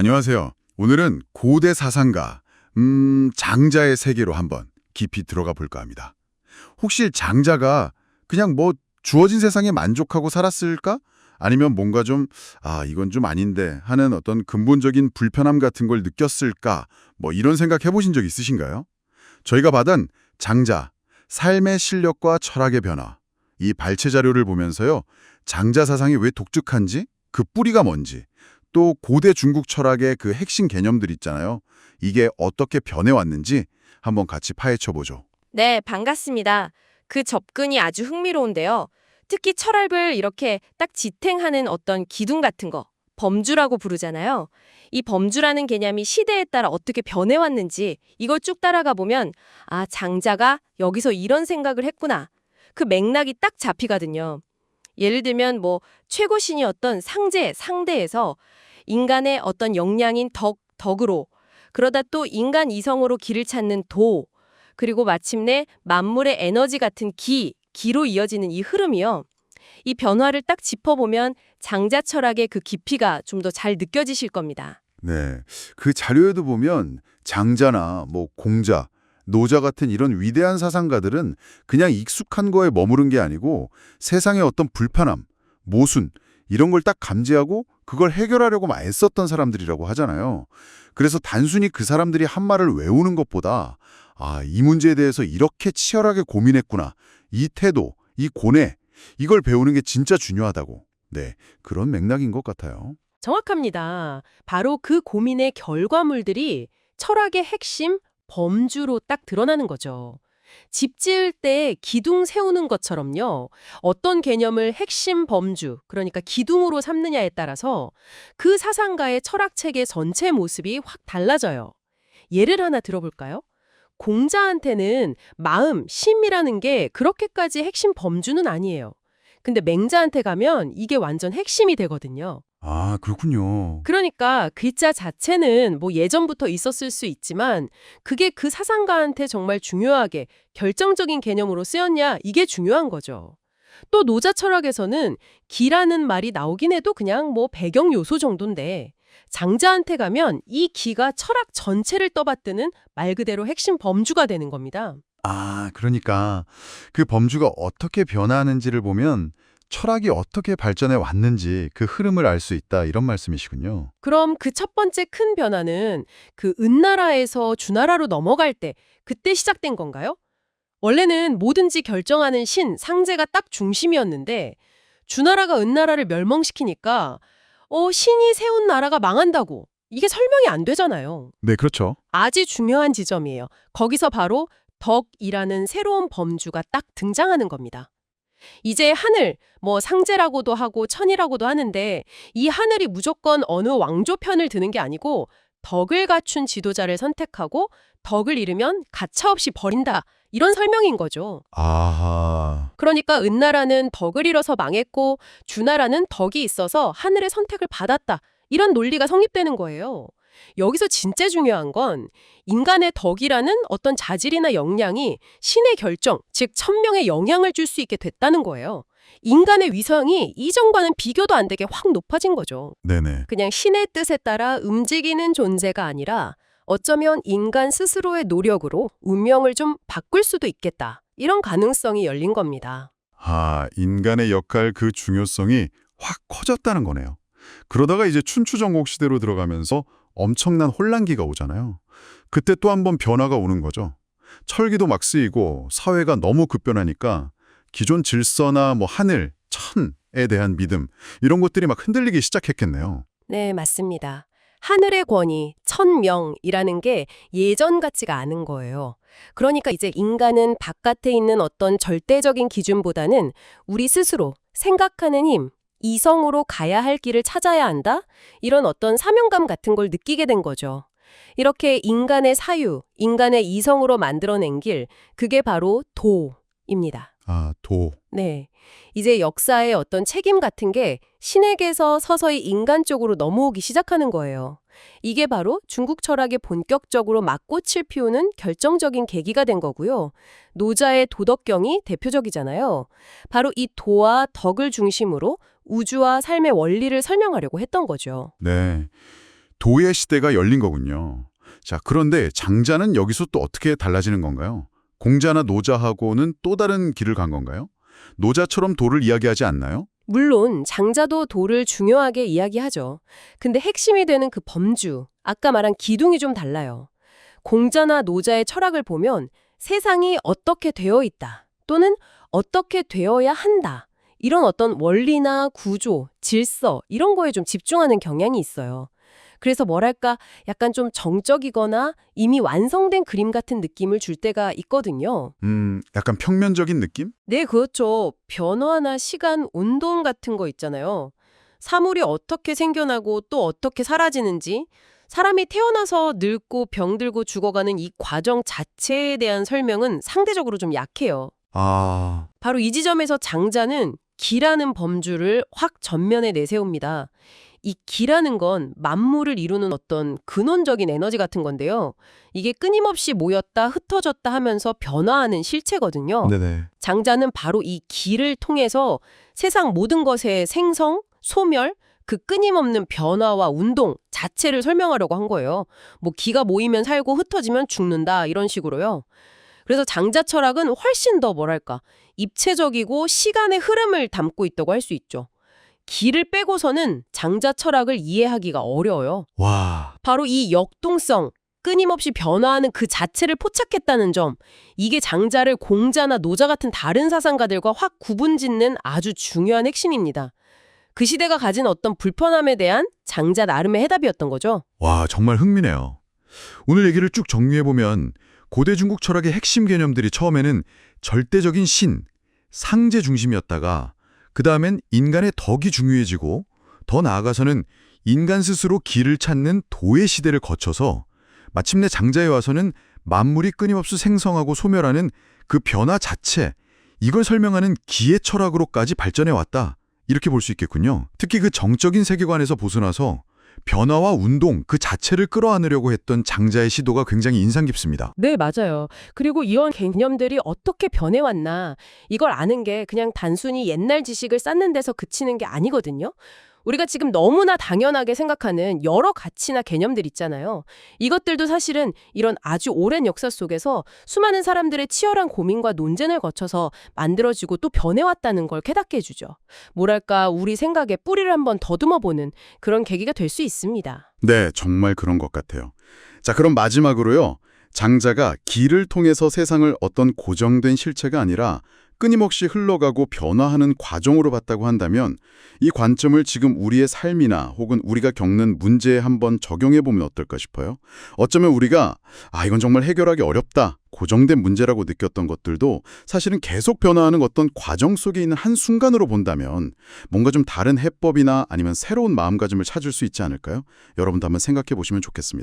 안녕하세요. 오늘은 고대 사상가, 장자의 세계로 한번 깊이 들어가 볼까 합니다. 혹시 장자가 그냥 뭐 주어진 세상에 만족하고 살았을까? 아니면 뭔가 좀, 이건 좀 아닌데 하는 어떤 근본적인 불편함 같은 걸 느꼈을까? 뭐 이런 생각 해보신 적 있으신가요? 저희가 받은 장자, 삶의 실력과 철학의 변화, 이 발췌 자료를 보면서요. 장자 사상이 왜 독특한지, 그 뿌리가 뭔지, 또 고대 중국 철학의 그 핵심 개념들 있잖아요. 이게 어떻게 변해왔는지 한번 같이 파헤쳐보죠. 네, 반갑습니다. 그 접근이 아주 흥미로운데요. 특히 철학을 이렇게 딱 지탱하는 어떤 기둥 같은 거, 범주라고 부르잖아요. 이 범주라는 개념이 시대에 따라 어떻게 변해왔는지 이걸 쭉 따라가 보면 장자가 여기서 이런 생각을 했구나. 그 맥락이 딱 잡히거든요. 예를 들면 뭐 최고신이었던 상대에서 인간의 어떤 역량인 덕으로 그러다 또 인간 이성으로 길을 찾는 도 그리고 마침내 만물의 에너지 같은 기로 이어지는 이 흐름이요. 이 변화를 딱 짚어보면 장자 철학의 그 깊이가 좀 더 잘 느껴지실 겁니다. 네, 그 자료에도 보면 장자나 뭐 공자, 노자 같은 이런 위대한 사상가들은 그냥 익숙한 거에 머무른 게 아니고 세상의 어떤 불편함, 모순 이런 걸 딱 감지하고 그걸 해결하려고 막 애썼던 사람들이라고 하잖아요. 그래서 단순히 그 사람들이 한 말을 외우는 것보다 이 문제에 대해서 이렇게 치열하게 고민했구나. 이 태도, 이 고뇌, 이걸 배우는 게 진짜 중요하다고. 네, 그런 맥락인 것 같아요. 정확합니다. 바로 그 고민의 결과물들이 철학의 핵심, 범주로 딱 드러나는 거죠. 집 지을 때 기둥 세우는 것처럼요. 어떤 개념을 핵심 범주, 그러니까 기둥으로 삼느냐에 따라서 그 사상가의 철학체계 전체 모습이 확 달라져요. 예를 하나 들어볼까요? 공자한테는 마음, 심이라는 게 그렇게까지 핵심 범주는 아니에요. 근데 맹자한테 가면 이게 완전 핵심이 되거든요. 아, 그렇군요. 그러니까 글자 자체는 뭐 예전부터 있었을 수 있지만 그게 그 사상가한테 정말 중요하게 결정적인 개념으로 쓰였냐 이게 중요한 거죠. 또 노자 철학에서는 기라는 말이 나오긴 해도 그냥 뭐 배경 요소 정도인데 장자한테 가면 이 기가 철학 전체를 떠받드는 말 그대로 핵심 범주가 되는 겁니다. 그러니까 그 범주가 어떻게 변화하는지를 보면 철학이 어떻게 발전해 왔는지 그 흐름을 알 수 있다 이런 말씀이시군요. 그럼 그 첫 번째 큰 변화는 그 은나라에서 주나라로 넘어갈 때 그때 시작된 건가요? 원래는 뭐든지 결정하는 상제가 딱 중심이었는데 주나라가 은나라를 멸망시키니까 신이 세운 나라가 망한다고. 이게 설명이 안 되잖아요. 네, 그렇죠. 아주 중요한 지점이에요. 거기서 바로 덕이라는 새로운 범주가 딱 등장하는 겁니다. 이제 하늘, 뭐 상제라고도 하고 천이라고도 하는데 이 하늘이 무조건 어느 왕조 편을 드는 게 아니고 덕을 갖춘 지도자를 선택하고 덕을 잃으면 가차없이 버린다. 이런 설명인 거죠. 아하. 그러니까 은나라는 덕을 잃어서 망했고 주나라는 덕이 있어서 하늘의 선택을 받았다. 이런 논리가 성립되는 거예요. 여기서 진짜 중요한 건 인간의 덕이라는 어떤 자질이나 역량이 신의 결정, 즉 천명에 영향을 줄 수 있게 됐다는 거예요. 인간의 위상이 이전과는 비교도 안 되게 확 높아진 거죠. 네네. 그냥 신의 뜻에 따라 움직이는 존재가 아니라 어쩌면 인간 스스로의 노력으로 운명을 좀 바꿀 수도 있겠다. 이런 가능성이 열린 겁니다. 인간의 역할 그 중요성이 확 커졌다는 거네요. 그러다가 이제 춘추전국 시대로 들어가면서 엄청난 혼란기가 오잖아요. 그때 또 한 번 변화가 오는 거죠. 철기도 막 쓰이고 사회가 너무 급변하니까 기존 질서나 뭐 하늘, 천에 대한 믿음 이런 것들이 막 흔들리기 시작했겠네요. 네, 맞습니다. 하늘의 권위, 천명이라는 게 예전 같지가 않은 거예요. 그러니까 이제 인간은 바깥에 있는 어떤 절대적인 기준보다는 우리 스스로 생각하는 힘, 이성으로 가야 할 길을 찾아야 한다? 이런 어떤 사명감 같은 걸 느끼게 된 거죠. 이렇게 인간의 사유, 인간의 이성으로 만들어낸 길, 그게 바로 도입니다. 도. 네. 이제 역사의 어떤 책임 같은 게 신에게서 서서히 인간 쪽으로 넘어오기 시작하는 거예요. 이게 바로 중국 철학에 본격적으로 막꽃을 피우는 결정적인 계기가 된 거고요. 노자의 도덕경이 대표적이잖아요. 바로 이 도와 덕을 중심으로 우주와 삶의 원리를 설명하려고 했던 거죠. 네. 도의 시대가 열린 거군요. 자, 그런데 장자는 여기서 또 어떻게 달라지는 건가요? 공자나 노자하고는 또 다른 길을 간 건가요? 노자처럼 도를 이야기하지 않나요? 물론 장자도 도를 중요하게 이야기하죠. 근데 핵심이 되는 그 범주, 아까 말한 기둥이 좀 달라요. 공자나 노자의 철학을 보면 세상이 어떻게 되어 있다 또는 어떻게 되어야 한다 이런 어떤 원리나 구조, 질서 이런 거에 좀 집중하는 경향이 있어요. 그래서 뭐랄까 약간 좀 정적이거나 이미 완성된 그림 같은 느낌을 줄 때가 있거든요. 약간 평면적인 느낌? 네, 그렇죠. 변화나 시간, 운동 같은 거 있잖아요. 사물이 어떻게 생겨나고 또 어떻게 사라지는지, 사람이 태어나서 늙고 병들고 죽어가는 이 과정 자체에 대한 설명은 상대적으로 좀 약해요. 아, 바로 이 지점에서 장자는 기라는 범주를 확 전면에 내세웁니다. 이 기라는 건 만물을 이루는 어떤 근원적인 에너지 같은 건데요. 이게 끊임없이 모였다 흩어졌다 하면서 변화하는 실체거든요. 네네. 장자는 바로 이 기를 통해서 세상 모든 것의 생성, 소멸, 그 끊임없는 변화와 운동 자체를 설명하려고 한 거예요. 뭐 기가 모이면 살고 흩어지면 죽는다 이런 식으로요. 그래서 장자 철학은 훨씬 더 뭐랄까 입체적이고 시간의 흐름을 담고 있다고 할 수 있죠. 기를 빼고서는 장자 철학을 이해하기가 어려워요. 와, 바로 이 역동성, 끊임없이 변화하는 그 자체를 포착했다는 점, 이게 장자를 공자나 노자 같은 다른 사상가들과 확 구분짓는 아주 중요한 핵심입니다. 그 시대가 가진 어떤 불편함에 대한 장자 나름의 해답이었던 거죠. 와, 정말 흥미네요. 오늘 얘기를 쭉 정리해보면 고대 중국 철학의 핵심 개념들이 처음에는 절대적인 신, 상제 중심이었다가 그 다음엔 인간의 덕이 중요해지고 더 나아가서는 인간 스스로 길을 찾는 도의 시대를 거쳐서 마침내 장자에 와서는 만물이 끊임없이 생성하고 소멸하는 그 변화 자체, 이걸 설명하는 기의 철학으로까지 발전해 왔다. 이렇게 볼 수 있겠군요. 특히 그 정적인 세계관에서 벗어나서 변화와 운동 그 자체를 끌어안으려고 했던 장자의 시도가 굉장히 인상 깊습니다. 네, 맞아요. 그리고 이런 개념들이 어떻게 변해왔나 이걸 아는 게 그냥 단순히 옛날 지식을 쌓는 데서 그치는 게 아니거든요. 우리가 지금 너무나 당연하게 생각하는 여러 가치나 개념들 있잖아요. 이것들도 사실은 이런 아주 오랜 역사 속에서 수많은 사람들의 치열한 고민과 논쟁을 거쳐서 만들어지고 또 변해왔다는 걸 깨닫게 해주죠. 뭐랄까 우리 생각에 뿌리를 한번 더듬어보는 그런 계기가 될 수 있습니다. 네, 정말 그런 것 같아요. 자, 그럼 마지막으로요. 장자가 기를 통해서 세상을 어떤 고정된 실체가 아니라 끊임없이 흘러가고 변화하는 과정으로 봤다고 한다면 이 관점을 지금 우리의 삶이나 혹은 우리가 겪는 문제에 한번 적용해보면 어떨까 싶어요. 어쩌면 우리가 이건 정말 해결하기 어렵다, 고정된 문제라고 느꼈던 것들도 사실은 계속 변화하는 어떤 과정 속에 있는 한순간으로 본다면 뭔가 좀 다른 해법이나 아니면 새로운 마음가짐을 찾을 수 있지 않을까요? 여러분도 한번 생각해 보시면 좋겠습니다.